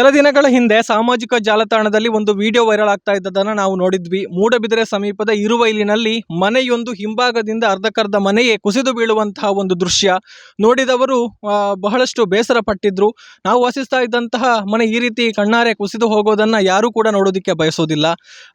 ಕೆಲ ದಿನಗಳ ಹಿಂದೆ ಸಾಮಾಜಿಕ ಜಾಲತಾಣದಲ್ಲಿ ಒಂದು ವಿಡಿಯೋ ವೈರಲ್ ಆಗ್ತಾ ಇದ್ದದನ್ನು ನಾವು ನೋಡಿದ್ವಿ. ಮೂಡಬಿದರೆ ಸಮೀಪದ ಇರುವೈಲಿನಲ್ಲಿ ಮನೆಯೊಂದು ಹಿಂಭಾಗದಿಂದ ಅರ್ಧಕ್ಕರ್ಧ ಮನೆಯೇ ಕುಸಿದು ಬೀಳುವಂತಹ ಒಂದು ದೃಶ್ಯ ನೋಡಿದವರು ಬಹಳಷ್ಟು ಬೇಸರ ಪಟ್ಟಿದ್ರು. ನಾವು ವಾಸಿಸ್ತಾ ಇದ್ದಂತಹ ಮನೆ ಈ ರೀತಿ ಕಣ್ಣಾರೆ ಕುಸಿದು ಹೋಗೋದನ್ನು ಯಾರೂ ಕೂಡ ನೋಡೋದಕ್ಕೆ ಬಯಸೋದಿಲ್ಲ.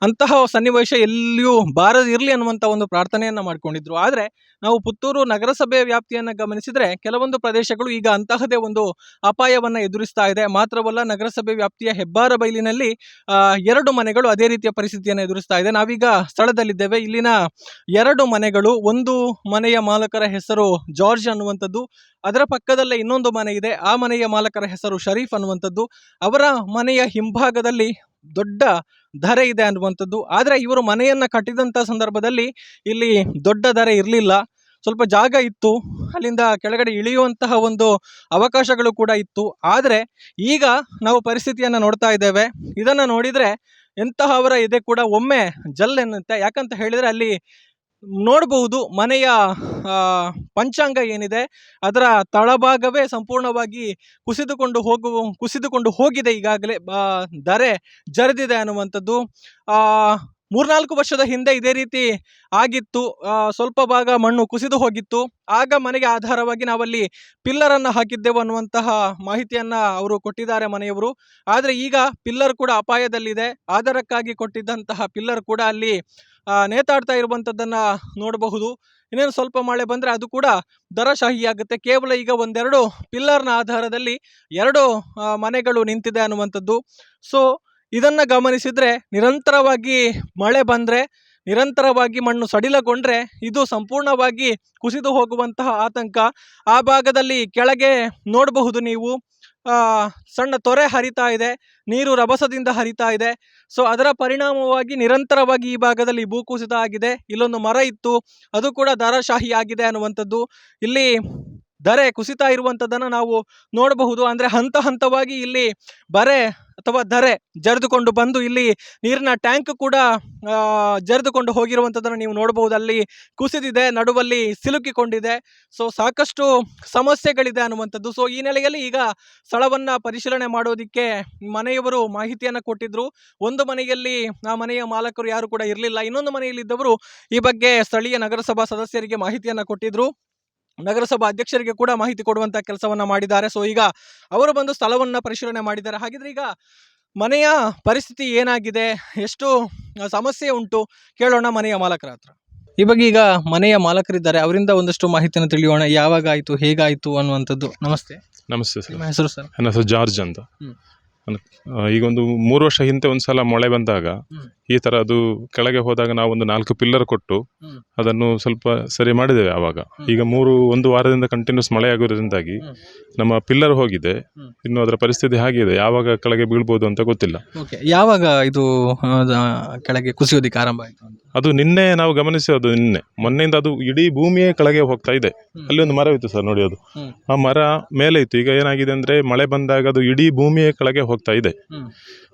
ಅಂತಹ ಸನ್ನಿವೇಶ ಎಲ್ಲಿಯೂ ಬಾರದಿರಲಿ ಅನ್ನುವಂಥ ಒಂದು ಪ್ರಾರ್ಥನೆಯನ್ನು ಮಾಡ್ಕೊಂಡಿದ್ರು. ಆದರೆ ನಾವು ಪುತ್ತೂರು ನಗರಸಭೆಯ ವ್ಯಾಪ್ತಿಯನ್ನು ಗಮನಿಸಿದರೆ ಕೆಲವೊಂದು ಪ್ರದೇಶಗಳು ಈಗ ಅಂತಹದೇ ಒಂದು ಅಪಾಯವನ್ನು ಎದುರಿಸ್ತಾ ಇದೆ. ಮಾತ್ರವಲ್ಲ, ನಗರಸಭೆ ವ್ಯಾಪ್ತಿಯ ಹೆಬ್ಬಾರ ಬೈಲಿನಲ್ಲಿ 2 ಮನೆಗಳು ಅದೇ ರೀತಿಯ ಪರಿಸ್ಥಿತಿಯನ್ನು ಎದುರಿಸ್ತಾ ಇದೆ. ನಾವೀಗ ಸ್ಥಳದಲ್ಲಿದ್ದೇವೆ. ಇಲ್ಲಿನ 2 ಮನೆಗಳು, ಒಂದು ಮನೆಯ ಮಾಲಕರ ಹೆಸರು ಜಾರ್ಜ್ ಅನ್ನುವಂಥದ್ದು, ಅದರ ಪಕ್ಕದಲ್ಲೇ ಇನ್ನೊಂದು ಮನೆ ಇದೆ. ಆ ಮನೆಯ ಮಾಲಕರ ಹೆಸರು ಶರೀಫ್ ಅನ್ನುವಂಥದ್ದು. ಅವರ ಮನೆಯ ಹಿಂಭಾಗದಲ್ಲಿ ದೊಡ್ಡ ಧರೆ ಇದೆ ಅನ್ನುವಂಥದ್ದು. ಆದರೆ ಇವರು ಮನೆಯನ್ನು ಕಟ್ಟಿದಂಥ ಸಂದರ್ಭದಲ್ಲಿ ಇಲ್ಲಿ ದೊಡ್ಡ ಧರೆ ಇರಲಿಲ್ಲ, ಸ್ವಲ್ಪ ಜಾಗ ಇತ್ತು, ಅಲ್ಲಿಂದ ಕೆಳಗಡೆ ಇಳಿಯುವಂತಹ ಒಂದು ಅವಕಾಶಗಳು ಕೂಡ ಇತ್ತು. ಆದರೆ ಈಗ ನಾವು ಪರಿಸ್ಥಿತಿಯನ್ನು ನೋಡ್ತಾ ಇದ್ದೇವೆ. ಇದನ್ನು ನೋಡಿದರೆ ಎಂತಹವರ ಎದೆ ಕೂಡ ಒಮ್ಮೆ ಜಲ್ ಎನ್ನುತ್ತೆ. ಯಾಕಂತ ಹೇಳಿದರೆ ಅಲ್ಲಿ ನೋಡಬಹುದು ಮನೆಯ ಪಂಚಾಂಗ ಏನಿದೆ ಅದರ ತಳಭಾಗವೇ ಸಂಪೂರ್ಣವಾಗಿ ಕುಸಿದುಕೊಂಡು ಹೋಗಿದೆ. ಈಗಾಗಲೇ ಧರೆ ಜರಿದಿದೆ ಅನ್ನುವಂಥದ್ದು. 3-4 ವರ್ಷದ ಹಿಂದೆ ಇದೇ ರೀತಿ ಆಗಿತ್ತು. ಸ್ವಲ್ಪ ಭಾಗ ಮಣ್ಣು ಕುಸಿದು ಹೋಗಿತ್ತು. ಆಗ ಮನೆಗೆ ಆಧಾರವಾಗಿ ನಾವಲ್ಲಿ ಪಿಲ್ಲರನ್ನು ಹಾಕಿದ್ದೆವು ಅನ್ನುವಂತಹ ಮಾಹಿತಿಯನ್ನು ಅವರು ಕೊಟ್ಟಿದ್ದಾರೆ ಮನೆಯವರು. ಆದರೆ ಈಗ ಪಿಲ್ಲರ್ ಕೂಡ ಅಪಾಯದಲ್ಲಿದೆ. ಆಧಾರಕ್ಕಾಗಿ ಕೊಟ್ಟಿದ್ದಂತಹ ಪಿಲ್ಲರ್ ಕೂಡ ಅಲ್ಲಿ ನೇತಾಡ್ತಾ ಇರುವಂಥದ್ದನ್ನು ನೋಡಬಹುದು. ಇನ್ನೇನು ಸ್ವಲ್ಪ ಮಳೆ ಬಂದರೆ ಅದು ಕೂಡ ದರಶಾಹಿಯಾಗುತ್ತೆ. ಕೇವಲ ಈಗ 1-2 ಪಿಲ್ಲರ್ನ ಆಧಾರದಲ್ಲಿ 2 ಮನೆಗಳು ನಿಂತಿದೆ ಅನ್ನುವಂಥದ್ದು. ಸೊ ಇದನ್ನು ಗಮನಿಸಿದರೆ ನಿರಂತರವಾಗಿ ಮಳೆ ಬಂದರೆ, ನಿರಂತರವಾಗಿ ಮಣ್ಣು ಸಡಿಲಗೊಂಡ್ರೆ ಇದು ಸಂಪೂರ್ಣವಾಗಿ ಕುಸಿದು ಹೋಗುವಂತಹ ಆತಂಕ. ಆ ಭಾಗದಲ್ಲಿ ಕೆಳಗೆ ನೋಡಬಹುದು ನೀವು, ಸಣ್ಣ ತೊರೆ ಹರಿತಾ ಇದೆ, ನೀರು ರಭಸದಿಂದ ಹರಿತಾ ಇದೆ. ಸೊ ಅದರ ಪರಿಣಾಮವಾಗಿ ನಿರಂತರವಾಗಿ ಈ ಭಾಗದಲ್ಲಿ ಭೂಕುಸಿತ ಆಗಿದೆ. ಇಲ್ಲೊಂದು ಮರ ಇತ್ತು, ಅದು ಕೂಡ ದಾರಾಶಾಹಿ ಆಗಿದೆ ಅನ್ನುವಂಥದ್ದು. ಇಲ್ಲಿ ಧರೆ ಕುಸಿತಾ ಇರುವಂಥದ್ದನ್ನು ನಾವು ನೋಡಬಹುದು. ಅಂದರೆ ಹಂತ ಹಂತವಾಗಿ ಇಲ್ಲಿ ಬರೆ ಅಥವಾ ಧರೆ ಜರಿದುಕೊಂಡು ಬಂದು ಇಲ್ಲಿ ನೀರಿನ ಟ್ಯಾಂಕ್ ಕೂಡ ಜರಿದುಕೊಂಡು ಹೋಗಿರುವಂಥದ್ದನ್ನು ನೀವು ನೋಡಬಹುದು. ಅಲ್ಲಿ ಕುಸಿದಿದೆ, ನಡುವಲ್ಲಿ ಸಿಲುಕಿಕೊಂಡಿದೆ. ಸೊ ಸಾಕಷ್ಟು ಸಮಸ್ಯೆಗಳಿದೆ ಅನ್ನುವಂಥದ್ದು. ಸೊ ಈ ನೆಲೆಯಲ್ಲಿ ಈಗ ಸ್ಥಳವನ್ನು ಪರಿಶೀಲನೆ ಮಾಡೋದಕ್ಕೆ ಮನೆಯವರು ಮಾಹಿತಿಯನ್ನು ಕೊಟ್ಟಿದ್ರು. ಒಂದು ಮನೆಯಲ್ಲಿ ಆ ಮನೆಯ ಮಾಲಕರು ಯಾರು ಕೂಡ ಇರಲಿಲ್ಲ. ಇನ್ನೊಂದು ಮನೆಯಲ್ಲಿದ್ದವರು ಈ ಬಗ್ಗೆ ಸ್ಥಳೀಯ ನಗರಸಭಾ ಸದಸ್ಯರಿಗೆ ಮಾಹಿತಿಯನ್ನು ಕೊಟ್ಟಿದ್ರು. ನಗರಸಭಾ ಅಧ್ಯಕ್ಷರಿಗೆ ಕೂಡ ಮಾಹಿತಿ ಕೊಡುವಂಥ ಕೆಲಸವನ್ನು ಮಾಡಿದ್ದಾರೆ. ಸೊ ಈಗ ಅವರು ಬಂದು ಸ್ಥಳವನ್ನು ಪರಿಶೀಲನೆ ಮಾಡಿದ್ದಾರೆ. ಹಾಗಿದ್ರೆ ಈಗ ಮನೆಯ ಪರಿಸ್ಥಿತಿ ಏನಾಗಿದೆ, ಎಷ್ಟು ಸಮಸ್ಯೆ ಉಂಟು, ಕೇಳೋಣ ಮನೆಯ ಮಾಲಕರ ಹತ್ರ. ಈ ಬಗ್ಗೆ ಈಗ ಮನೆಯ ಮಾಲಕರಿದ್ದಾರೆ, ಅವರಿಂದ ಒಂದಷ್ಟು ಮಾಹಿತಿಯನ್ನು ತಿಳಿಯೋಣ. ಯಾವಾಗ ಆಯಿತು, ಹೇಗಾಯಿತು ಅನ್ನುವಂಥದ್ದು. ನಮಸ್ತೆ. ನಮಸ್ತೆ ಸರ್. ನಿಮ್ಮ ಹೆಸರು ಸರ್? ನನ್ನ ಹೆಸರು ಜಾರ್ಜ್ ಅಂತ. ಈಗ ಒಂದು 3 ವರ್ಷ ಹಿಂದೆ ಒಂದ್ಸಲ ಮಳೆ ಬಂದಾಗ ಈ ತರ ಅದು ಕೆಳಗೆ ಹೋದಾಗ ನಾವು ಒಂದು 4 ಪಿಲ್ಲರ್ ಕೊಟ್ಟು ಅದನ್ನು ಸ್ವಲ್ಪ ಸರಿ ಮಾಡಿದ್ದೇವೆ. ಆವಾಗ ಈಗ 1 ವಾರದಿಂದ ಕಂಟಿನ್ಯೂಸ್ ಮಳೆ ಆಗೋದ್ರಿಂದಾಗಿ ನಮ್ಮ ಪಿಲ್ಲರ್ ಹೋಗಿದೆ. ಇನ್ನು ಅದರ ಪರಿಸ್ಥಿತಿ ಹಾಗಿದೆ, ಯಾವಾಗ ಕೆಳಗೆ ಬೀಳ್ಬೋದು ಅಂತ ಗೊತ್ತಿಲ್ಲ. ಯಾವಾಗ ಇದು ಕೆಳಗೆ ಕುಸಿಯೋದಿಕ್ಕೆ ಆರಂಭ ಆಯಿತು? ಅದು ನಿನ್ನೆ ನಾವು ಗಮನಿಸೋದು. ಮೊನ್ನೆಯಿಂದ ಅದು ಇಡೀ ಭೂಮಿಯೇ ಕೆಳಗೆ ಹೋಗ್ತಾ ಇದೆ. ಅಲ್ಲಿ ಒಂದು ಮರ ಇತ್ತು ಸರ್, ನೋಡಿ, ಅದು ಆ ಮರ ಮೇಲೆ ಇತ್ತು. ಈಗ ಏನಾಗಿದೆ ಅಂದ್ರೆ ಮಳೆ ಬಂದಾಗ ಅದು ಇಡೀ ಭೂಮಿಯೇ ಕೆಳಗೆ ಹೋಗ್ತಾ ಇದೆ.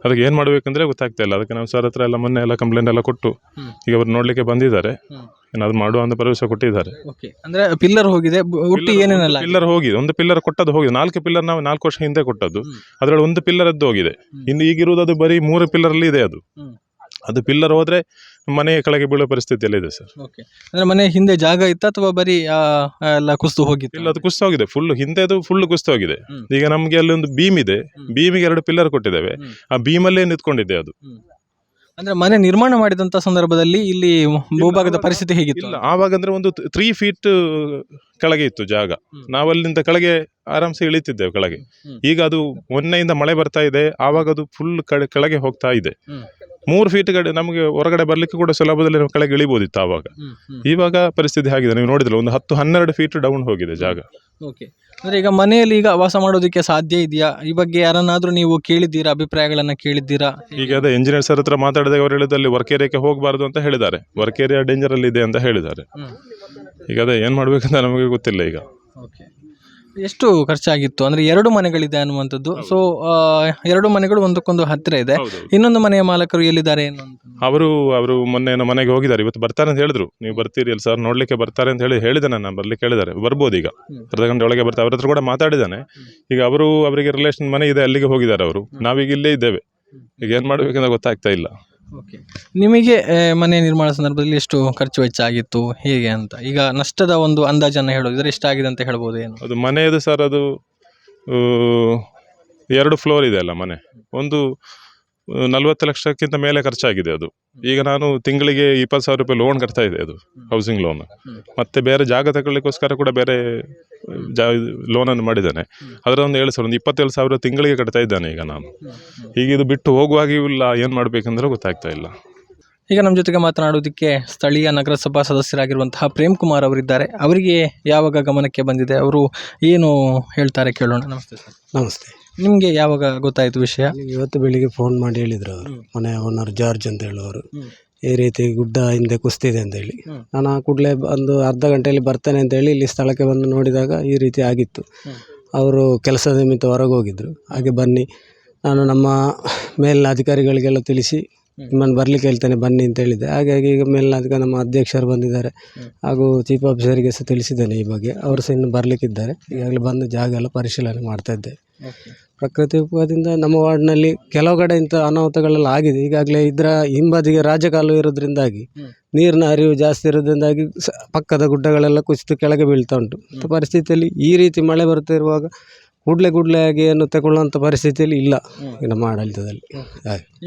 ಅದಕ್ಕೆ ಏನ್ ಮಾಡ್ಬೇಕಂದ್ರೆ ಗೊತ್ತಾಗ್ತಾ ಇಲ್ಲ. ಅದಕ್ಕೆ ನಾವು ಸರ್ ಹತ್ರ ಎಲ್ಲ ಮೊನ್ನೆ ಎಲ್ಲ ಕಂಪ್ಲೇಂಟ್ ಎಲ್ಲ ಕೊಟ್ಟು ಈಗ ಅವ್ರು ನೋಡ್ಲಿಕ್ಕೆ ಬಂದಿದ್ದಾರೆ. ಏನಾದ್ರು ಮಾಡುವ ಅಂತ ಭರವಸೆ ಕೊಟ್ಟಿದ್ದಾರೆ. ಅಂದ್ರೆ ಪಿಲ್ಲರ್ ಹೋಗಿದೆ, ಪಿಲ್ಲರ್ ಹೋಗಿದೆ, ಒಂದು ಪಿಲ್ಲರ್ ಕೊಟ್ಟದ್ದು ಹೋಗಿದೆ. 4 ಪಿಲ್ಲರ್ ನಾವು 4 ವರ್ಷ ಹಿಂದೆ ಕೊಟ್ಟದ್ದು, ಅದ್ರಲ್ಲಿ ಒಂದು ಪಿಲ್ಲರ್ ಎದ್ದು ಹೋಗಿದೆ. ಇನ್ನು ಈಗಿರುವುದು ಅದು ಬರೀ 3 ಪಿಲ್ಲರ್ ಅಲ್ಲಿ ಇದೆ. ಅದು ಪಿಲ್ಲರ್ ಹೋದ್ರೆ ಮನೆ ಕೆಳಗೆ ಬೀಳೋ ಪರಿಸ್ಥಿತಿಯಲ್ಲಿ ಇದೆ ಸರ್. ಅಂದ್ರೆ ಮನೆ ಹಿಂದೆ ಜಾಗ ಇತ್ತ ಅಥವಾ ಬರೀ ಎಲ್ಲ ಕುಸಿದು ಹೋಗಿತ್ತು? ಇಲ್ಲ, ಅದು ಕುಸಿದು ಹೋಗಿದೆ ಫುಲ್. ಹಿಂದೆ ಅದು ಫುಲ್ ಕುಸಿದು ಹೋಗಿದೆ. ಈಗ ನಮ್ಗೆ ಅಲ್ಲಿ ಒಂದು ಬೀಮ್ ಇದೆ, ಬೀಮಿಗೆ 2 ಪಿಲ್ಲರ್ ಕೊಟ್ಟಿದ್ದೇವೆ. ಆ ಬೀಮಲ್ಲೇ ನಿಂತ್ಕೊಂಡಿದೆ ಅದು. ಅಂದ್ರೆ ಮನೆ ನಿರ್ಮಾಣ ಮಾಡಿದಂತ ಸಂದರ್ಭದಲ್ಲಿ ಇಲ್ಲಿ ಭೂಭಾಗದ ಪರಿಸ್ಥಿತಿ ಹೇಗಿತ್ತು? ಇಲ್ಲ, ಆವಾಗ ಅಂದ್ರೆ ಒಂದು 3 ಫೀಟ್ ಕೆಳಗೆ ಇತ್ತು ಜಾಗ. ನಾವಲ್ಲಿಂದ ಕೆಳಗೆ ಆರಾಮ್ಸೆ ಇಳಿತಿದ್ದೇವೆ ಕೆಳಗೆ. ಈಗ ಅದು ಮೊನ್ನೆಯಿಂದ ಮಳೆ ಬರ್ತಾ ಇದೆ, ಆವಾಗ ಅದು ಫುಲ್ ಕೆಳಗೆ ಹೋಗ್ತಾ ಇದೆ. 3 ಫೀಟ್ ನಮಗೆ ಹೊರಗಡೆ ಬರ್ಲಿಕ್ಕೆ ಕೂಡ ಸುಲಭದಲ್ಲಿ ನಾವು ಕೆಳಗೆ ಇಳಿಬೋದಿತ್ತು ಆವಾಗ. ಇವಾಗ ಪರಿಸ್ಥಿತಿ ಆಗಿದೆ, ನೀವು ನೋಡಿದ್ರೆ ಒಂದು 10-12 ಫೀಟ್ ಡೌನ್ ಹೋಗಿದೆ ಜಾಗ. ಅಂದ್ರೆ ಈಗ ಮನೆಯಲ್ಲಿ ಈಗ ವಾಸ ಮಾಡೋದಕ್ಕೆ ಸಾಧ್ಯ ಇದೆಯಾ? ಈ ಬಗ್ಗೆ ಯಾರನ್ನಾದ್ರೂ ನೀವು ಕೇಳಿದ್ದೀರಾ, ಅಭಿಪ್ರಾಯಗಳನ್ನ ಕೇಳಿದ್ದೀರಾ? ಈಗ ಅದೇ ಇಂಜಿನಿಯರ್ ಸರ್ ಹತ್ರ ಮಾತಾಡಿದಾಗ ಅವ್ರು ಹೇಳಿದ್ರು ಅಲ್ಲಿ ವರ್ಕ್ ಏರಿಯಾಕ್ಕೆ ಹೋಗಬಾರ್ದು ಅಂತ ಹೇಳಿದ್ದಾರೆ. ವರ್ಕ್ ಏರಿಯಾ ಡೇಂಜರ್ ಅಲ್ಲಿ ಇದೆ ಅಂತ ಹೇಳಿದ್ದಾರೆ. ಈಗ ಅದೇ ಏನ್ ಮಾಡ್ಬೇಕಂತ ನಮಗೆ ಗೊತ್ತಿಲ್ಲ ಈಗ. ಎಷ್ಟು ಖರ್ಚಾಗಿತ್ತು ಅಂದ್ರೆ 2 ಮನೆಗಳಿದೆ ಅನ್ನುವಂಥದ್ದು. ಸೊ 2 ಮನೆಗಳು ಒಂದಕ್ಕೊಂದು ಹತ್ತಿರ ಇದೆ. ಇನ್ನೊಂದು ಮನೆಯ ಮಾಲಕರು ಎಲ್ಲಿದ್ದಾರೆ ಏನು ಅಂತ? ಅವರು ಮೊನ್ನೆ ನಮ್ಮ ಮನೆಗೆ ಹೋಗಿದ್ದಾರೆ, ಇವತ್ತು ಬರ್ತಾರೆ ಅಂತ ಹೇಳಿದ್ರು. ನೀವು ಬರ್ತೀರಿ ಅಲ್ಲ ಸರ್ ನೋಡ್ಲಿಕ್ಕೆ ಬರ್ತಾರೆ ಅಂತ ಹೇಳಿದೆ, ನಾನು ಬರ್ಲಿಕ್ಕೆ ಹೇಳಿದ್ದಾರೆ. ಬರ್ಬೋದು ಈಗ ಅರ್ಧ ಗಂಟೆ ಒಳಗೆ ಬರ್ತಾರೆ. ಅವ್ರ ಹತ್ರ ಕೂಡ ಮಾತಾಡಿದ್ದಾನೆ. ಈಗ ಅವರಿಗೆ ರಿಲೇಷನ್ ಮನೆ ಇದೆ, ಅಲ್ಲಿಗೆ ಹೋಗಿದ್ದಾರೆ ಅವರು. ನಾವೀಗ ಇಲ್ಲೇ ಇದ್ದೇವೆ. ಈಗ ಏನು ಮಾಡಬೇಕಂತ ಗೊತ್ತಾಗ್ತಾ ಇಲ್ಲ. ನಿಮಗೆ ಮನೆ ನಿರ್ಮಾಣ ಸಂದರ್ಭದಲ್ಲಿ ಎಷ್ಟು ಖರ್ಚು ವೆಚ್ಚ ಆಗಿತ್ತು ಹೇಗೆ ಅಂತ, ಈಗ ನಷ್ಟದ ಒಂದು ಅಂದಾಜನ್ನು ಹೇಳೋದಿದ್ರೆ ಎಷ್ಟಾಗಿದೆ ಅಂತ ಹೇಳ್ಬೋದು ಏನು? ಅದು ಮನೆಯದು ಸರ್, ಅದು 2 ಫ್ಲೋರ್ ಇದೆ ಅಲ್ಲ ಮನೆ, ಒಂದು 40 ಲಕ್ಷಕ್ಕಿಂತ ಮೇಲೆ ಖರ್ಚಾಗಿದೆ ಅದು. ಈಗ ನಾನು ತಿಂಗಳಿಗೆ 20,000 ರೂಪಾಯಿ ಲೋನ್ ಕಟ್ತಾ ಇದೆ, ಅದು ಹೌಸಿಂಗ್ ಲೋನ್. ಮತ್ತೆ ಬೇರೆ ಜಾಗ ತಗೊಳ್ಳಿಕ್ಕೋಸ್ಕರ ಕೂಡ ಬೇರೆ ಲೋನನ್ನು ಮಾಡಿದ್ದಾನೆ. ಅದರ ಒಂದು 27,000 ತಿಂಗಳಿಗೆ ಕಟ್ತಾ ಇದ್ದಾನೆ ಈಗ ನಾನು. ಈಗ ಇದು ಬಿಟ್ಟು ಹೋಗುವಾಗಿಯೂ ಇಲ್ಲ, ಏನು ಮಾಡಬೇಕಂದ್ರೆ ಗೊತ್ತಾಗ್ತಾ ಇಲ್ಲ. ಈಗ ನಮ್ಮ ಜೊತೆಗೆ ಮಾತನಾಡೋದಕ್ಕೆ ಸ್ಥಳೀಯ ನಗರಸಭಾ ಸದಸ್ಯರಾಗಿರುವಂತಹ ಪ್ರೇಮ್ ಕುಮಾರ್ ಅವರಿದ್ದಾರೆ. ಅವರಿಗೆ ಯಾವಾಗ ಗಮನಕ್ಕೆ ಬಂದಿದೆ, ಅವರು ಏನು ಹೇಳ್ತಾರೆ ಕೇಳೋಣ. ನಮಸ್ತೆ ಸರ್. ನಮಸ್ತೆ. ನಿಮಗೆ ಯಾವಾಗ ಗೊತ್ತಾಯಿತು ವಿಷಯ? ಇವತ್ತು ಬೆಳಿಗ್ಗೆ ಫೋನ್ ಮಾಡಿ ಹೇಳಿದ್ರು ಅವರು, ಮನೆ ಓನರ್ ಜಾರ್ಜ್ ಅಂತ ಹೇಳುವವರು, ಈ ರೀತಿ ಗುಡ್ಡ ಹಿಂದೆ ಕುಸ್ತಿದೆ ಅಂತ ಹೇಳಿ. ನಾನು ಆ ಕೂಡಲೇ ಒಂದು ಅರ್ಧ ಗಂಟೆಯಲ್ಲಿ ಬರ್ತೇನೆ ಅಂತ ಹೇಳಿ ಇಲ್ಲಿ ಸ್ಥಳಕ್ಕೆ ಬಂದು ನೋಡಿದಾಗ ಈ ರೀತಿ ಆಗಿತ್ತು. ಅವರು ಕೆಲಸದ ನಿಮಿತ್ತ ಹೊರಗೆ ಹೋಗಿದ್ರು. ಹಾಗೆ ಬನ್ನಿ, ನಾನು ನಮ್ಮ ಮೇಲಿನ ಅಧಿಕಾರಿಗಳಿಗೆಲ್ಲ ತಿಳಿಸಿ ನಿಮ್ಮನ್ನು ಬರಲಿಕ್ಕೆ ಹೇಳ್ತೇನೆ ಬನ್ನಿ ಅಂತ ಹೇಳಿದ್ದೆ. ಹಾಗಾಗಿ ಈಗ ಮೇಲಿನ ನಮ್ಮ ಅಧ್ಯಕ್ಷರು ಬಂದಿದ್ದಾರೆ, ಹಾಗೂ ಚೀಫ್ ಆಫೀಸರಿಗೆ ಸಹ ತಿಳಿಸಿದ್ದೇನೆ ಈ ಬಗ್ಗೆ. ಅವರು ಸಹ ಇನ್ನು ಬರಲಿಕ್ಕಿದ್ದಾರೆ. ಈಗಾಗಲೇ ಬಂದು ಜಾಗ ಎಲ್ಲ ಪರಿಶೀಲನೆ ಮಾಡ್ತಾ ಇದ್ದೆ. ಪ್ರಕೃತಿ ವಿಕೋಪದಿಂದ ನಮ್ಮ ವಾರ್ಡ್ನಲ್ಲಿ ಕೆಲವು ಕಡೆ ಇಂಥ ಅನಾಹುತಗಳೆಲ್ಲ ಆಗಿದೆ. ಈಗಾಗಲೇ ಇದರ ಹಿಂಬದಿಗೆ ರಾಜಕಾಲುವೆ ಇರೋದ್ರಿಂದಾಗಿ ನೀರಿನ ಹರಿವು ಜಾಸ್ತಿ ಇರೋದ್ರಿಂದಾಗಿ ಪಕ್ಕದ ಗುಡ್ಡಗಳೆಲ್ಲ ಕುಸಿದು ಕೆಳಗೆ ಬೀಳ್ತಾ ಉಂಟು. ಇಂಥ ಪರಿಸ್ಥಿತಿಯಲ್ಲಿ ಈ ರೀತಿ ಮಳೆ ಬರ್ತಾ ಇರುವಾಗ ಕೂಡಲೇ ಆಗಿ ಏನು ತಗೊಳ್ಳುವಂಥ ಪರಿಸ್ಥಿತಿಯಲ್ಲಿ ಇಲ್ಲ ನಮ್ಮ ಆಡಳಿತದಲ್ಲಿ.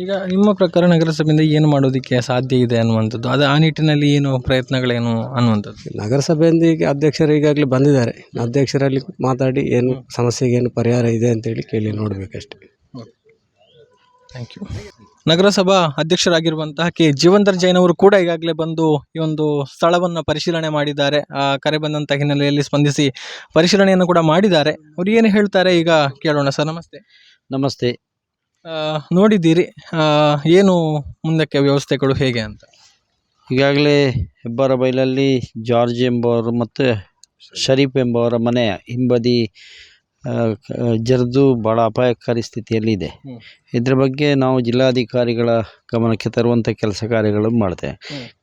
ಈಗ ನಿಮ್ಮ ಪ್ರಕಾರ ನಗರಸಭೆಯಿಂದ ಏನು ಮಾಡೋದಕ್ಕೆ ಸಾಧ್ಯ ಇದೆ ಅನ್ನುವಂಥದ್ದು, ಅದು ಆ ನಿಟ್ಟಿನಲ್ಲಿ ಏನು ಪ್ರಯತ್ನಗಳೇನು ಅನ್ನುವಂಥದ್ದು? ನಗರಸಭೆಯಿಂದ ಈಗ ಅಧ್ಯಕ್ಷರು ಈಗಾಗಲೇ ಬಂದಿದ್ದಾರೆ. ಅಧ್ಯಕ್ಷರಲ್ಲಿ ಮಾತಾಡಿ ಏನು ಸಮಸ್ಯೆಗೆ ಏನು ಪರಿಹಾರ ಇದೆ ಅಂತೇಳಿ ಕೇಳಿ ನೋಡಬೇಕಷ್ಟೇ. Thank you. ನಗರಸಭಾ ಅಧ್ಯಕ್ಷರಾಗಿರುವಂತಹ ಕೆ ಜೀವಂದರ್ ಜೈನ್ ಅವರು ಕೂಡ ಈಗಾಗಲೇ ಬಂದು ಈ ಒಂದು ಸ್ಥಳವನ್ನು ಪರಿಶೀಲನೆ ಮಾಡಿದ್ದಾರೆ. ಕರೆ ಬಂದಂಥ ಹಿನ್ನೆಲೆಯಲ್ಲಿ ಸ್ಪಂದಿಸಿ ಪರಿಶೀಲನೆಯನ್ನು ಕೂಡ ಮಾಡಿದ್ದಾರೆ. ಅವರು ಏನು ಹೇಳ್ತಾರೆ ಈಗ ಕೇಳೋಣ. ಸರ್ ನಮಸ್ತೆ. ನಮಸ್ತೆ. ನೋಡಿದ್ದೀರಿ, ಏನು ಮುಂದಕ್ಕೆ ವ್ಯವಸ್ಥೆಗಳು ಹೇಗೆ ಅಂತ? ಈಗಾಗಲೇ ಹೆಬ್ಬಾರ ಬೈಲಲ್ಲಿ ಜಾರ್ಜ್ ಎಂಬುವರು ಮತ್ತು ಶರೀಫ್ ಎಂಬುವರ ಮನೆಯ ಹಿಂಬದಿ ಜರಿದು ಭಾಳ ಅಪಾಯಕಾರಿ ಸ್ಥಿತಿಯಲ್ಲಿದೆ. ಇದರ ಬಗ್ಗೆ ನಾವು ಜಿಲ್ಲಾಧಿಕಾರಿಗಳ ಗಮನಕ್ಕೆ ತರುವಂಥ ಕೆಲಸ ಕಾರ್ಯಗಳನ್ನು ಮಾಡ್ತೇವೆ.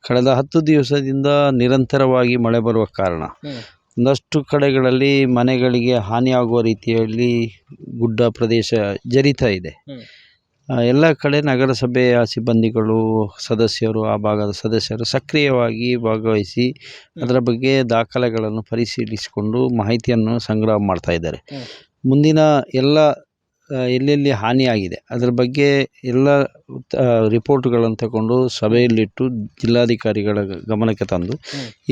ಕಳೆದ 10 ದಿವಸದಿಂದ ನಿರಂತರವಾಗಿ ಮಳೆ ಬರುವ ಕಾರಣ ಒಂದಷ್ಟು ಕಡೆಗಳಲ್ಲಿ ಮನೆಗಳಿಗೆ ಹಾನಿಯಾಗುವ ರೀತಿಯಲ್ಲಿ ಗುಡ್ಡ ಪ್ರದೇಶ ಜರಿತಾ ಇದೆ. ಎಲ್ಲ ಕಡೆ ನಗರಸಭೆಯ ಸಿಬ್ಬಂದಿಗಳು ಸದಸ್ಯರು, ಆ ಭಾಗದ ಸದಸ್ಯರು ಸಕ್ರಿಯವಾಗಿ ಭಾಗವಹಿಸಿ ಅದರ ಬಗ್ಗೆ ದಾಖಲೆಗಳನ್ನು ಪರಿಶೀಲಿಸಿಕೊಂಡು ಮಾಹಿತಿಯನ್ನು ಸಂಗ್ರಹ ಮಾಡ್ತಾ ಇದ್ದಾರೆ. ಮುಂದಿನ ಎಲ್ಲ ಎಲ್ಲೆಲ್ಲಿ ಹಾನಿಯಾಗಿದೆ ಅದರ ಬಗ್ಗೆ ಎಲ್ಲ ರಿಪೋರ್ಟ್ಗಳನ್ನು ತಗೊಂಡು ಸಭೆಯಲ್ಲಿಟ್ಟು ಜಿಲ್ಲಾಧಿಕಾರಿಗಳ ಗಮನಕ್ಕೆ ತಂದು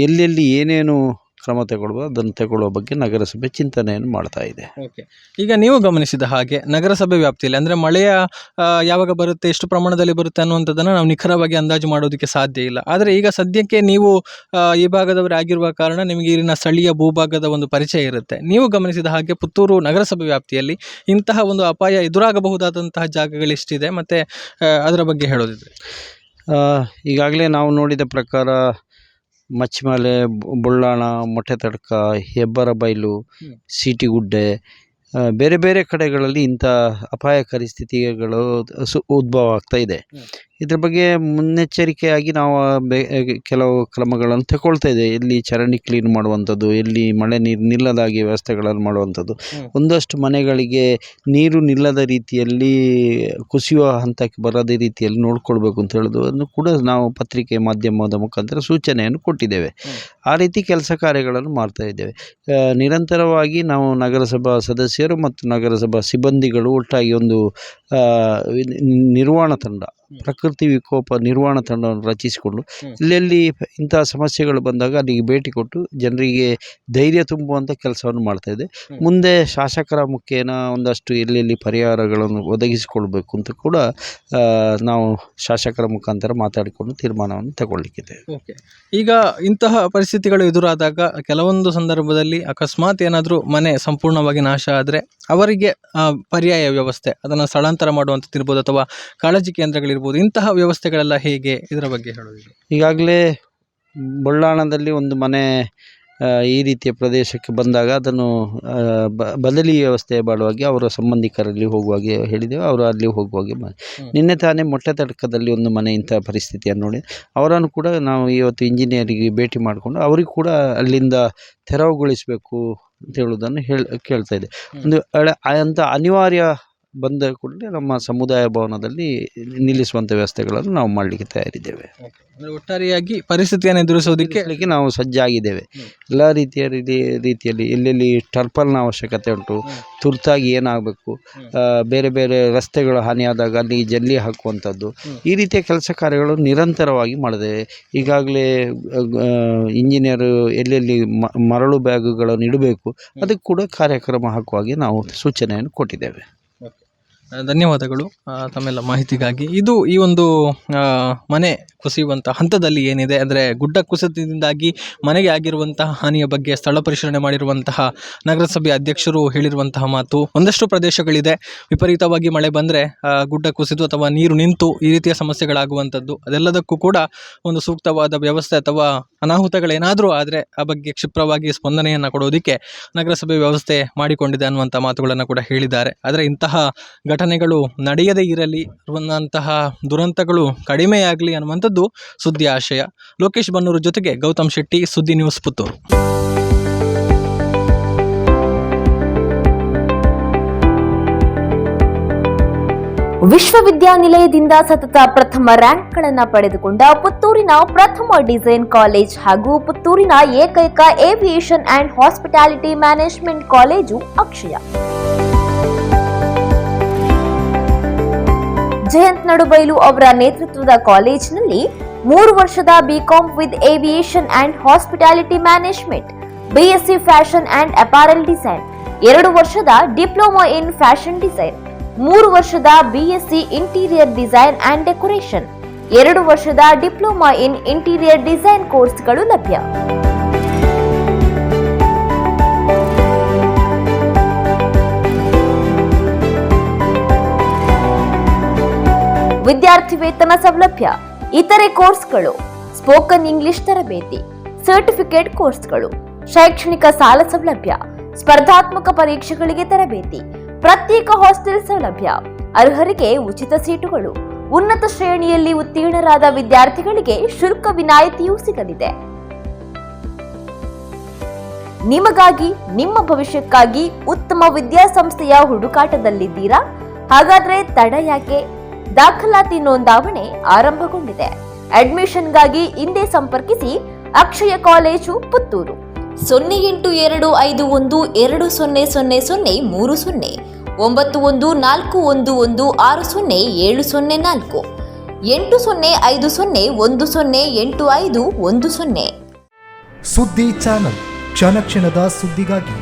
ಎಲ್ಲೆಲ್ಲಿ ಏನೇನು ಕ್ರಮ ತಗೊಳ್ಬೋದು ಅದನ್ನು ತಗೊಳ್ಳುವ ಬಗ್ಗೆ ನಗರಸಭೆ ಚಿಂತನೆಯನ್ನು ಮಾಡ್ತಾ ಇದೆ. ಓಕೆ. ಈಗ ನೀವು ಗಮನಿಸಿದ ಹಾಗೆ ನಗರಸಭೆ ವ್ಯಾಪ್ತಿಯಲ್ಲಿ ಅಂದರೆ ಮಳೆಯ ಯಾವಾಗ ಬರುತ್ತೆ, ಎಷ್ಟು ಪ್ರಮಾಣದಲ್ಲಿ ಬರುತ್ತೆ ಅನ್ನುವಂಥದ್ದನ್ನು ನಾವು ನಿಖರವಾಗಿ ಅಂದಾಜು ಮಾಡೋದಕ್ಕೆ ಸಾಧ್ಯ ಇಲ್ಲ. ಆದರೆ ಈಗ ಸದ್ಯಕ್ಕೆ ನೀವು ಈ ಭಾಗದವರೇ ಆಗಿರುವ ಕಾರಣ ನಿಮಗೆ ಇಲ್ಲಿನ ಸ್ಥಳೀಯ ಭೂಭಾಗದ ಒಂದು ಪರಿಚಯ ಇರುತ್ತೆ. ನೀವು ಗಮನಿಸಿದ ಹಾಗೆ ಪುತ್ತೂರು ನಗರಸಭೆ ವ್ಯಾಪ್ತಿಯಲ್ಲಿ ಇಂತಹ ಒಂದು ಅಪಾಯ ಎದುರಾಗಬಹುದಾದಂತಹ ಜಾಗಗಳು ಎಷ್ಟಿದೆ ಮತ್ತು ಅದರ ಬಗ್ಗೆ ಹೇಳೋದಿದ್ರೆ? ಈಗಾಗಲೇ ನಾವು ನೋಡಿದ ಪ್ರಕಾರ ಮಚ್ಚಿಮಲೆ, ಬುಳ್ಳಾಣ, ಮೊಟ್ಟೆತಡ್ಕ, ಹೆಬ್ಬಾರ ಬೈಲು, ಸೀಟಿಗುಡ್ಡೆ, ಬೇರೆ ಬೇರೆ ಕಡೆಗಳಲ್ಲಿ ಇಂಥ ಅಪಾಯಕಾರಿ ಸ್ಥಿತಿಗಳು ಉದ್ಭವ ಆಗ್ತಾ ಇದೆ. ಇದ್ರ ಬಗ್ಗೆ ಮುನ್ನೆಚ್ಚರಿಕೆಯಾಗಿ ನಾವು ಕೆಲವು ಕ್ರಮಗಳನ್ನು ತಗೊಳ್ತಾ ಇದ್ದೇವೆ. ಎಲ್ಲಿ ಚರಂಡಿ ಕ್ಲೀನ್ ಮಾಡುವಂಥದ್ದು, ಎಲ್ಲಿ ಮಳೆ ನೀರು ನಿಲ್ಲದಾಗಿ ವ್ಯವಸ್ಥೆಗಳನ್ನು ಮಾಡುವಂಥದ್ದು, ಒಂದಷ್ಟು ಮನೆಗಳಿಗೆ ನೀರು ನಿಲ್ಲದ ರೀತಿಯಲ್ಲಿ ಕುಸಿಯುವ ಹಂತಕ್ಕೆ ಬರದೇ ರೀತಿಯಲ್ಲಿ ನೋಡ್ಕೊಳ್ಬೇಕು ಅಂತ ಹೇಳೋದು ಅದನ್ನು ಕೂಡ ನಾವು ಪತ್ರಿಕೆ ಮಾಧ್ಯಮದ ಮುಖಾಂತರ ಸೂಚನೆಯನ್ನು ಕೊಟ್ಟಿದ್ದೇವೆ. ಆ ರೀತಿ ಕೆಲಸ ಕಾರ್ಯಗಳನ್ನು ಮಾಡ್ತಾ ಇದ್ದೇವೆ. ನಿರಂತರವಾಗಿ ನಾವು ನಗರಸಭಾ ಸದಸ್ಯರು ಮತ್ತು ನಗರಸಭಾ ಸಿಬ್ಬಂದಿಗಳು ಒಟ್ಟಾಗಿ ಒಂದು ನಿರ್ವಹಣಾ ತಂಡ, ಪ್ರಕೃತಿ ವಿಕೋಪ ನಿರ್ವಹಣಾ ತಂಡವನ್ನು ರಚಿಸಿಕೊಂಡು ಎಲ್ಲೆಲ್ಲಿ ಇಂತಹ ಸಮಸ್ಯೆಗಳು ಬಂದಾಗ ಅಲ್ಲಿಗೆ ಭೇಟಿ ಕೊಟ್ಟು ಜನರಿಗೆ ಧೈರ್ಯ ತುಂಬುವಂಥ ಕೆಲಸವನ್ನು ಮಾಡ್ತಾ ಇದೆ. ಮುಂದೆ ಶಾಸಕರ ಮುಖೇನ ಒಂದಷ್ಟು ಎಲ್ಲೆಲ್ಲಿ ಪರಿಹಾರಗಳನ್ನು ಒದಗಿಸಿಕೊಳ್ಬೇಕು ಅಂತ ಕೂಡ ನಾವು ಶಾಸಕರ ಮುಖಾಂತರ ಮಾತಾಡಿಕೊಂಡು ತೀರ್ಮಾನವನ್ನು ತಗೊಳ್ಳಿಕ್ಕಿದೆ. ಓಕೆ. ಈಗ ಇಂತಹ ಪರಿಸ್ಥಿತಿಗಳು ಎದುರಾದಾಗ ಕೆಲವೊಂದು ಸಂದರ್ಭದಲ್ಲಿ ಅಕಸ್ಮಾತ್ ಏನಾದರೂ ಮನೆ ಸಂಪೂರ್ಣವಾಗಿ ನಾಶ ಆದರೆ ಅವರಿಗೆ ಪರ್ಯಾಯ ವ್ಯವಸ್ಥೆ, ಅದನ್ನು ಸ್ಥಳಾಂತರ ಮಾಡುವಂಥದ್ದಿರ್ಬೋದು ಅಥವಾ ಕಾಳಜಿ ಕೇಂದ್ರಗಳಿರ್ಬೋದು, ಇಂತಹ ವ್ಯವಸ್ಥೆಗಳೆಲ್ಲ ಹೇಗೆ, ಇದರ ಬಗ್ಗೆ ಹೇಳೋದು? ಈಗಾಗಲೇ ಬುಳ್ಳಾಣದಲ್ಲಿ ಒಂದು ಮನೆ ಈ ರೀತಿಯ ಪ್ರದೇಶಕ್ಕೆ ಬಂದಾಗ ಅದನ್ನು ಬದಲಿ ವ್ಯವಸ್ಥೆ ಮಾಡುವಾಗಿ ಅವರ ಸಂಬಂಧಿಕರಲ್ಲಿ ಹೋಗುವಾಗೆ ಹೇಳಿದೆವು. ಅವರು ಅಲ್ಲಿ ಹೋಗುವಾಗೆ ನಿನ್ನೆ ತಾನೇ ಮೊಟ್ಟೆ ತಡ್ಕದಲ್ಲಿ ಒಂದು ಮನೆ ಇಂಥ ಪರಿಸ್ಥಿತಿಯನ್ನು ನೋಡಿ ಅವರನ್ನು ಕೂಡ ನಾವು ಇವತ್ತು ಇಂಜಿನಿಯರಿಗೆ ಭೇಟಿ ಮಾಡಿಕೊಂಡು ಅವರಿಗೆ ಕೂಡ ಅಲ್ಲಿಂದ ತೆರವುಗೊಳಿಸಬೇಕು ಅಂತ ಹೇಳುವುದನ್ನು ಕೇಳ್ತಾ ಇದೆ. ಒಂದು ಅಂಥ ಅನಿವಾರ್ಯ ಬಂದ ಕೂಡಲೇ ನಮ್ಮ ಸಮುದಾಯ ಭವನದಲ್ಲಿ ನಿಲ್ಲಿಸುವಂಥ ವ್ಯವಸ್ಥೆಗಳನ್ನು ನಾವು ಮಾಡಲಿಕ್ಕೆ ತಯಾರಿದ್ದೇವೆ. ಒಟ್ಟಾರೆಯಾಗಿ ಪರಿಸ್ಥಿತಿಯನ್ನು ಎದುರಿಸೋದಕ್ಕೆ ನಾವು ಸಜ್ಜಾಗಿದ್ದೇವೆ. ಎಲ್ಲ ರೀತಿಯಲ್ಲಿ ಎಲ್ಲೆಲ್ಲಿ ಟರ್ಪಲ್ನ ಅವಶ್ಯಕತೆ ಉಂಟು, ತುರ್ತಾಗಿ ಏನಾಗಬೇಕು, ಬೇರೆ ಬೇರೆ ರಸ್ತೆಗಳು ಹಾನಿಯಾದಾಗ ಅಲ್ಲಿ ಜಲ್ಲಿ ಹಾಕುವಂಥದ್ದು, ಈ ರೀತಿಯ ಕೆಲಸ ಕಾರ್ಯಗಳು ನಿರಂತರವಾಗಿ ಮಾಡಿದ್ದೇವೆ. ಈಗಾಗಲೇ ಇಂಜಿನಿಯರು ಎಲ್ಲೆಲ್ಲಿ ಮರಳು ಬ್ಯಾಗುಗಳನ್ನು ಇಡಬೇಕು ಅದಕ್ಕೆ ಕೂಡ ಕಾರ್ಯಕ್ರಮ ಹಾಕುವಾಗೆ ನಾವು ಸೂಚನೆಯನ್ನು ಕೊಟ್ಟಿದ್ದೇವೆ. ಧನ್ಯವಾದಗಳು ತಮ್ಮೆಲ್ಲ ಮಾಹಿತಿಗಾಗಿ. ಇದು ಈ ಒಂದು ಮನೆ ಕುಸಿಯುವಂಥ ಹಂತದಲ್ಲಿ ಏನಿದೆ ಅಂದರೆ ಗುಡ್ಡ ಕುಸಿತದಿಂದಾಗಿ ಮನೆಗೆ ಆಗಿರುವಂತಹ ಹಾನಿಯ ಬಗ್ಗೆ ಸ್ಥಳ ಪರಿಶೀಲನೆ ಮಾಡಿರುವಂತಹ ನಗರಸಭೆ ಅಧ್ಯಕ್ಷರು ಹೇಳಿರುವಂತಹ ಮಾತು. ಒಂದಷ್ಟು ಪ್ರದೇಶಗಳಿದೆ ವಿಪರೀತವಾಗಿ ಮಳೆ ಬಂದರೆ ಗುಡ್ಡ ಕುಸಿದು ಅಥವಾ ನೀರು ನಿಂತು ಈ ರೀತಿಯ ಸಮಸ್ಯೆಗಳಾಗುವಂಥದ್ದು. ಅದೆಲ್ಲದಕ್ಕೂ ಕೂಡ ಒಂದು ಸೂಕ್ತವಾದ ವ್ಯವಸ್ಥೆ ಅಥವಾ ಅನಾಹುತಗಳೇನಾದರೂ ಆದರೆ ಆ ಬಗ್ಗೆ ಕ್ಷಿಪ್ರವಾಗಿ ಸ್ಪಂದನೆಯನ್ನು ಕೊಡೋದಕ್ಕೆ ನಗರಸಭೆ ವ್ಯವಸ್ಥೆ ಮಾಡಿಕೊಂಡಿದೆ ಅನ್ನುವಂಥ ಮಾತುಗಳನ್ನು ಕೂಡ ಹೇಳಿದ್ದಾರೆ. ಆದರೆ ಇಂತಹ ಘಟನೆಗಳು ನಡೆಯದೇ ಇರಲಿ, ಅನ್ನುವಂತಹ ದುರಂತಗಳು ಕಡಿಮೆಯಾಗಲಿ ಅನ್ನುವಂಥದ್ದು ಸುದ್ದಿ ಆಶಯ. ಲೋಕೇಶ್ ಬನ್ನೂರು ಜೊತೆಗೆ ಗೌತಮ್ ಶೆಟ್ಟಿ, ಸುದ್ದಿ ನ್ಯೂಸ್, ಪುತ್ತೂರು. ವಿಶ್ವವಿದ್ಯಾನಿಲಯದಿಂದ ಸತತ ಪ್ರಥಮ ರ್ಯಾಂಕ್ಗಳನ್ನು ಪಡೆದುಕೊಂಡ ಪುತ್ತೂರಿನ ಪ್ರಥಮ ಡಿಸೈನ್ ಕಾಲೇಜ್ ಹಾಗೂ ಪುತ್ತೂರಿನ ಏಕೈಕ aviation and hospitality management college Akshaya. Jayant Nadubailu ಅವರ ನೇತೃತ್ವದ ಕಾಲೇಜಿನಲ್ಲಿ 3 ವರ್ಷದ BCom with aviation and hospitality management, BSc fashion and apparel design, 2 ವರ್ಷದ ಡಿಪ್ಲೊಮಾ ಇನ್ ಫ್ಯಾಷನ್ ಡಿಸೈನ್, 3 ವರ್ಷದ BSc interior design and decoration, 2 ವರ್ಷದ ಡಿಪ್ಲೊಮಾ ಇನ್ ಇಂಟೀರಿಯರ್ ಡಿಸೈನ್ ಕೋರ್ಸ್ಗಳು ಲಭ್ಯ. ವಿದ್ಯಾರ್ಥಿ ವೇತನ ಸೌಲಭ್ಯ, ಇತರೆ ಕೋರ್ಸ್ಗಳು, ಸ್ಪೋಕನ್ ಇಂಗ್ಲಿಷ್ ತರಬೇತಿ, ಸರ್ಟಿಫಿಕೇಟ್ ಕೋರ್ಸ್ಗಳು, ಶೈಕ್ಷಣಿಕ ಸಾಲ ಸೌಲಭ್ಯ, ಸ್ಪರ್ಧಾತ್ಮಕ ಪರೀಕ್ಷೆಗಳಿಗೆ ತರಬೇತಿ, ಪ್ರತ್ಯೇಕ ಹಾಸ್ಟೆಲ್ ಸೌಲಭ್ಯ, ಅರ್ಹರಿಗೆ ಉಚಿತ ಸೀಟುಗಳು, ಉನ್ನತ ಶ್ರೇಣಿಯಲ್ಲಿ ಉತ್ತೀರ್ಣರಾದ ವಿದ್ಯಾರ್ಥಿಗಳಿಗೆ ಶುಲ್ಕ ವಿನಾಯಿತಿಯೂ ಸಿಗಲಿದೆ. ನಿಮಗಾಗಿ, ನಿಮ್ಮ ಭವಿಷ್ಯಕ್ಕಾಗಿ ಉತ್ತಮ ವಿದ್ಯಾಸಂಸ್ಥೆಯ ಹುಡುಕಾಟದಲ್ಲಿದ್ದೀರಾ? ಹಾಗಾದ್ರೆ ತಡ ಯಾಕೆ? ದಾಖಲಾತಿ ನೋಂದಾವಣೆ ಆರಂಭಗೊಂಡಿದೆ. ಅಡ್ಮಿಷನ್ಗಾಗಿ ಹಿಂದೆ ಸಂಪರ್ಕಿಸಿ ಅಕ್ಷಯ ಕಾಲೇಜು, ಪುತ್ತೂರು. 0821200030 9141116070 8050108510. ಸುದ್ದಿ ಚಾನಲ್, ಕ್ಷಣ ಕ್ಷಣದ ಸುದ್ದಿಗಾಗಿ.